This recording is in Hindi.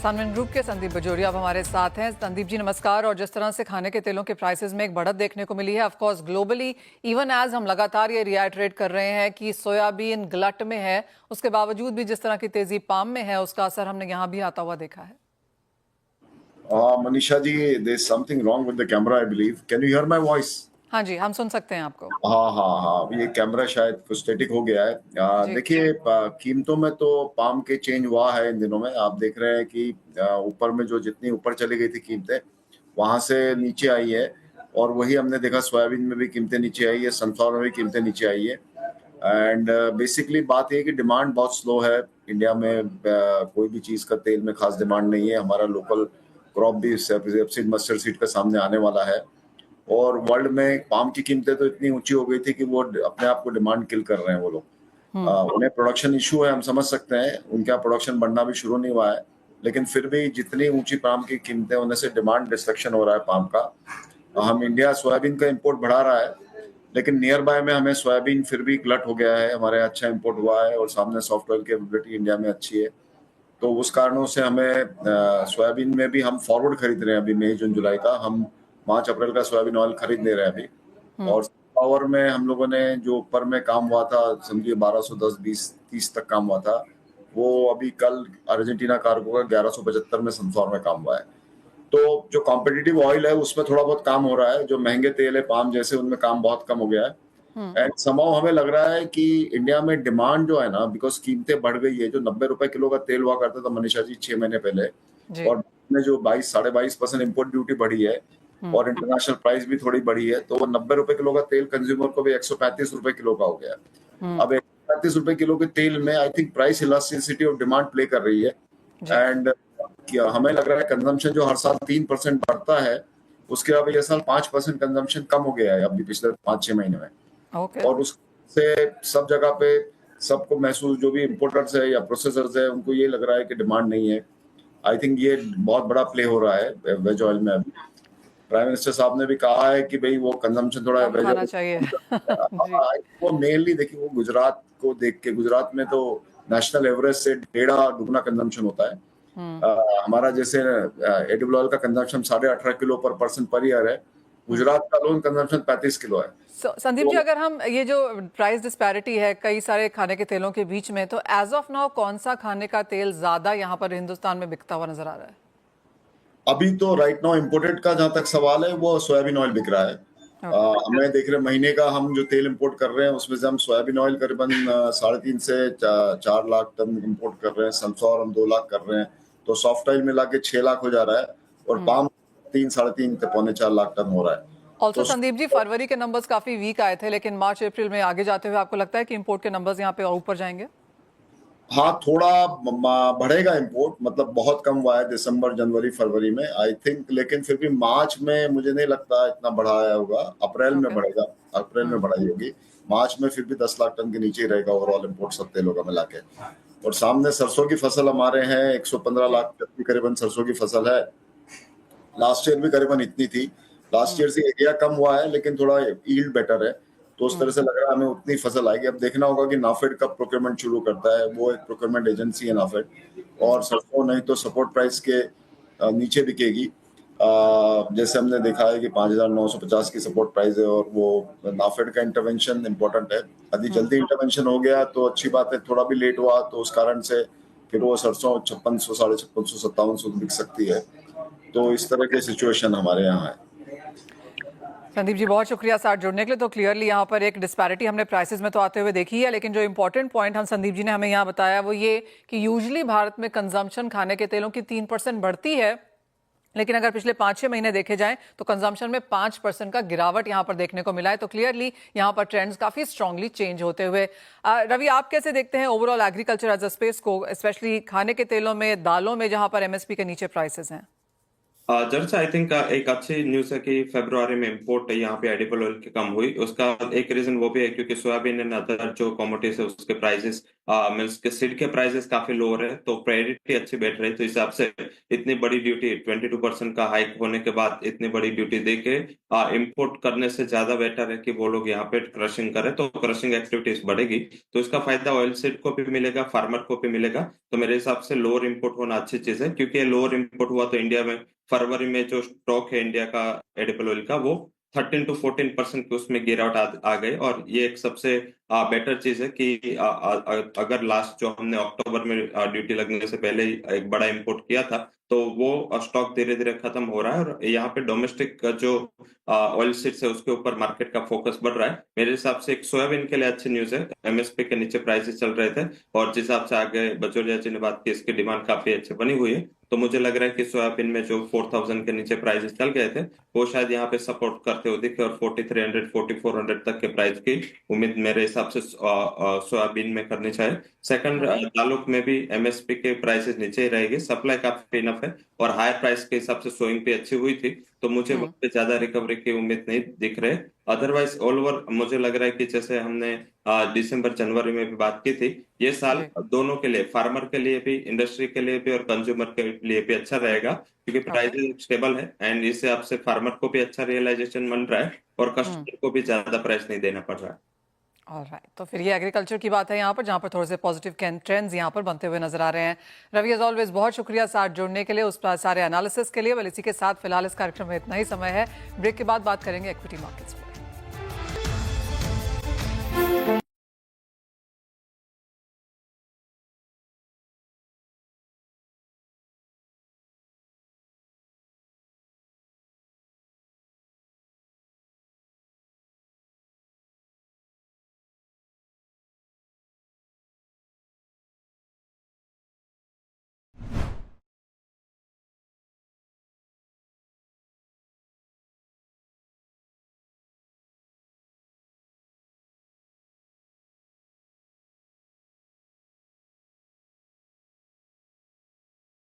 सानविन ग्रुप के संदीप बजोरिया अब हमारे साथ हैं। संदीप जी नमस्कार। और जिस तरह से खाने के तेलों के प्राइसेस में एक बढ़त देखने को मिली है, of course globally even as हम लगातार ये रिआइटरेट कर रहे हैं कि सोयाबीन गलट में है, उसके बावजूद भी जिस तरह की तेजी पाम में है, उसका असर हमने यहाँ भी आता हुआ देखा है। Manisha ji, there is something wrong with the camera I believe. Can you hear my voice? हाँ जी, हम सुन सकते हैं आपको। हाँ, ये कैमरा शायद कुछ स्टैटिक हो गया है। देखिए, कीमतों में तो पाम के चेंज हुआ है इन दिनों में। आप देख रहे हैं कि ऊपर में जो जितनी ऊपर चली गई थी कीमतें, वहां से नीचे आई है। और वही हमने देखा सोयाबीन में भी कीमतें नीचे आई है, सनफ्लावर में भी कीमतें नीचे आई है। एंड बेसिकली बात ये है कि डिमांड बहुत स्लो है इंडिया में। कोई भी चीज़ का तेल में खास डिमांड नहीं है। हमारा लोकल क्रॉप भी रेपसीड मस्टर्ड सीड का सामने आने वाला है। और वर्ल्ड में पाम की कीमतें तो इतनी ऊंची हो गई थी कि वो अपने आप को डिमांड किल कर रहे हैं वो लोग। उन्हें प्रोडक्शन इशू है, हम समझ सकते हैं। उनका प्रोडक्शन बढ़ना भी शुरू नहीं हुआ है, लेकिन फिर भी जितनी ऊंची पाम की कीमतें, उन्हें से डिमांड डिस्ट्रक्शन हो रहा है पाम का। हम इंडिया सोयाबीन का इंपोर्ट बढ़ा रहा है, लेकिन नियर बाय में हमें सोयाबीन फिर भी गलट हो गया है। हमारे यहाँ अच्छा इंपोर्ट हुआ है और सामने सॉफ्ट ऑयल कैपेबिलिटी इंडिया में अच्छी है। तो उस कारणों से हमें सोयाबीन में भी हम फॉरवर्ड खरीद रहे हैं अभी मई जून जुलाई का। हम मार्च अप्रैल का सोयाबीन ऑयल खरीद ले रहे हैं अभी। और पावर में हम लोगों ने जो ऊपर में काम हुआ था, समझिए 1210 20 30 तक काम हुआ था, वो अभी कल अर्जेंटीना कार्गो का 1175 में सनफ्लावर में काम हुआ है। तो जो कॉम्पिटिटिव ऑयल है उसमें थोड़ा बहुत काम हो रहा है। जो महंगे तेल है पाम जैसे, उनमें काम बहुत कम हो गया है। एंड समाउ हमें लग रहा है कि इंडिया में डिमांड जो है ना, बिकॉज कीमतें बढ़ गई है। जो 90 रुपए किलो का तेल हुआ करता था मनीषा जी 6 महीने पहले, और में जो 22-22% इम्पोर्ट ड्यूटी बढ़ी है और इंटरनेशनल प्राइस भी थोड़ी बढ़ी है, तो वो 90 रुपए किलो का तेल कंज्यूमर को भी 135 रुपए किलो का हो गया। अब 135 रुपए किलो के तेल में I think price elasticity of demand play कर रही है। एंड हमें लग रहा है कंजम्पशन जो हर साल 3% बढ़ता है, उसके अब ये साल 5% कंजम्पशन कम हो गया है अभी पिछले 5-6 महीने में। और उससे सब जगह पे सबको महसूस, जो भी इम्पोर्टर्स है या प्रोसेसर्स है, उनको ये लग रहा है कि डिमांड नहीं है। आई थिंक ये बहुत बड़ा प्ले हो रहा है वेज ऑयल में अभी। प्राइम मिनिस्टर साहब ने भी कहा है कि भाई वो कंजम्पशन थोड़ा वेज खाना चाहिए। जी। वो मेनली देखिए, वो गुजरात को देख के, गुजरात में तो नेशनल एवरेज से 1.5 दुगना कंजम्पशन होता है। हमारा जैसे एडिबल ऑयल का कंजम्पशन 18.5 किलो पर पर्सन पर ईयर है, गुजरात का लोन कंजम्पशन 35 किलो है। संदीप जी, अगर हम ये जो प्राइस डिस्पैरिटी है कई सारे खाने के तेलों के बीच में, तो एज ऑफ नाउ कौन सा खाने का तेल ज्यादा यहाँ पर हिंदुस्तान में बिकता हुआ नजर आ रहा है? अभी तो राइट नाउ इम्पोर्टेड का जहां तक सवाल है, वो सोयाबीन ऑयल बिक रहा है। हमें देख रहे महीने का हम जो तेल इंपोर्ट कर रहे हैं, उसमें से हम सोयाबीन ऑयल करीबन 3.5 से 4 लाख टन इंपोर्ट कर रहे हैं। सनफ्लावर हम 2 लाख कर रहे हैं, तो सॉफ्ट ऑयल मिला के 6 लाख हो जा रहा है। और पाम 3-3.5 से 4.25 लाख टन हो रहा है। ऑल्सो संदीप जी, फरवरी के नंबर्स काफी वीक आए थे, लेकिन मार्च अप्रैल में आगे जाते हुए आपको लगता है कि इंपोर्ट के नंबर्स यहाँ पे और ऊपर जाएंगे? हाँ, थोड़ा बढ़ेगा इंपोर्ट, मतलब बहुत कम हुआ है दिसंबर जनवरी फरवरी में आई थिंक। लेकिन फिर भी मार्च में मुझे नहीं लगता इतना बढ़ाया होगा। अप्रैल में बढ़ेगा, अप्रैल में बढ़ाई होगी। मार्च में फिर भी 10 लाख टन के नीचे ही रहेगा ओवरऑल इंपोर्ट सब तेलों का मिला के। और सामने सरसों की फसल हमारे हैं, 115 लाख टन की करीबन सरसों की फसल है। लास्ट ईयर भी करीबन इतनी थी। लास्ट ईयर से एरिया कम हुआ है, लेकिन थोड़ा यील्ड बेटर है, तो उस तरह से लग रहा है हमें उतनी फसल आएगी। अब देखना होगा कि नाफेड कब प्रोक्योरमेंट शुरू करता है। वो एक प्रोक्योरमेंट एजेंसी है नाफेड, और सरसों नहीं तो सपोर्ट प्राइस के नीचे बिकेगी। जैसे हमने देखा है कि 5,950 की सपोर्ट प्राइस है, और वो नाफेड का इंटरवेंशन इंपॉर्टेंट है। यदि जल्दी इंटरवेंशन हो गया तो अच्छी बात है, थोड़ा भी लेट हुआ तो उस कारण से फिर वो सरसों 5600, 5650, 5700 बिक सकती है। तो इस तरह की सिचुएशन हमारे यहाँ है। संदीप जी बहुत शुक्रिया साथ जुड़ने के लिए। तो क्लियरली यहाँ पर एक डिस्पैरिटी हमने प्राइसेस में तो आते हुए देखी है, लेकिन जो इंपॉर्टेंट पॉइंट हम संदीप जी ने हमें यहाँ बताया वो ये कि यूजुअली भारत में कंजम्पशन खाने के तेलों की 3% बढ़ती है, लेकिन अगर पिछले 5-6 महीने देखे जाएं तो कंजम्पशन में 5% का गिरावट यहाँ पर देखने को मिला है। तो क्लियरली यहाँ पर ट्रेंड्स काफी स्ट्रांगली चेंज होते हुए। रवि, आप कैसे देखते हैं overall agriculture as a space को, स्पेशली खाने के तेलों में, दालों में, जहां पर एमएसपी के नीचे प्राइसेस हैं? जर्स आई थिंक एक अच्छी न्यूज है कि फरवरी में इंपोर्ट यहाँ पे एडिबल ऑयल की कम हुई। उसका एक रीजन वो भी है क्योंकि सोयाबीन एंड अदर जो कमोडिटीज है उसके प्राइसेस मीन्स के सीड के प्राइसेस काफी लोअर है, तो प्रायोरिटी अच्छी बैठ रही, तो इस हिसाब से इतनी बड़ी ड्यूटी 22% का हाइक होने के बाद इतनी बड़ी ड्यूटी दे के इम्पोर्ट करने से ज्यादा बेटर है कि वो लोग यहाँ पे क्रशिंग करें, तो क्रशिंग एक्टिविटीज बढ़ेगी तो इसका फायदा ऑयल सीड को भी मिलेगा, फार्मर को भी मिलेगा। तो मेरे हिसाब से लोअर इंपोर्ट होना अच्छी चीज है, क्योंकि लोअर इंपोर्ट हुआ तो इंडिया में फरवरी में जो स्टॉक है इंडिया का एडिबल ऑयल का, वो 13 to 14% की उसमें गिरावट आ गई। और ये एक सबसे बेटर चीज है कि अगर लास्ट जो हमने अक्टूबर में ड्यूटी लगने से पहले ही एक बड़ा इंपोर्ट किया था, तो वो स्टॉक धीरे धीरे खत्म हो रहा है और यहाँ पे डोमेस्टिक जो ऑयल सीड्स है उसके ऊपर मार्केट का फोकस बढ़ रहा है। मेरे हिसाब से एक सोयाबीन के लिए अच्छी न्यूज है, एमएसपी के नीचे प्राइसेस चल रहे थे और जिस हिसाब से आगे बजोरिया जी ने बात की इसकी डिमांड काफी अच्छी बनी हुई है, तो मुझे लग रहा है कि सोयाबीन में जो 4000 के नीचे प्राइसेस चल गए थे वो शायद यहाँ पे सपोर्ट करते हुए दिखे और 4300 4400 तक के प्राइस की उम्मीद मेरे हिसाब से सोयाबीन में करनी चाहिए। सेकंड, दालों में भी एमएसपी के प्राइसेस नीचे ही रहेगी, सप्लाई काफी इनफ है और हायर प्राइस के हिसाब से सोइंग भी अच्छी हुई थी, तो मुझे वहाँ पे ज्यादा रिकवरी की उम्मीद नहीं दिख रहे। अदरवाइज ऑल ओवर मुझे लग रहा है कि जैसे हमने दिसंबर जनवरी में भी बात की थी, ये साल दोनों के लिए, फार्मर के लिए भी, इंडस्ट्री के लिए भी और कंज्यूमर के लिए भी अच्छा रहेगा, क्योंकि प्राइस स्टेबल है एंड इससे आपसे फार्मर को भी अच्छा रियलाइजेशन मिल रहा है और कस्टमर को भी ज्यादा प्राइस नहीं देना पड़ रहा है। ऑलराइट, तो फिर ये एग्रीकल्चर की बात है यहाँ पर, जहाँ पर थोड़े से पॉजिटिव ट्रेंड्स यहाँ पर बनते हुए नजर आ रहे हैं। रवि एज ऑलवेज बहुत शुक्रिया साथ जुड़ने के लिए, उस सारे एनालिसिस के लिए। वेल इसी के साथ फिलहाल इस कार्यक्रम में इतना ही समय है, ब्रेक के बाद बात करेंगे इक्विटी मार्केट्स पर।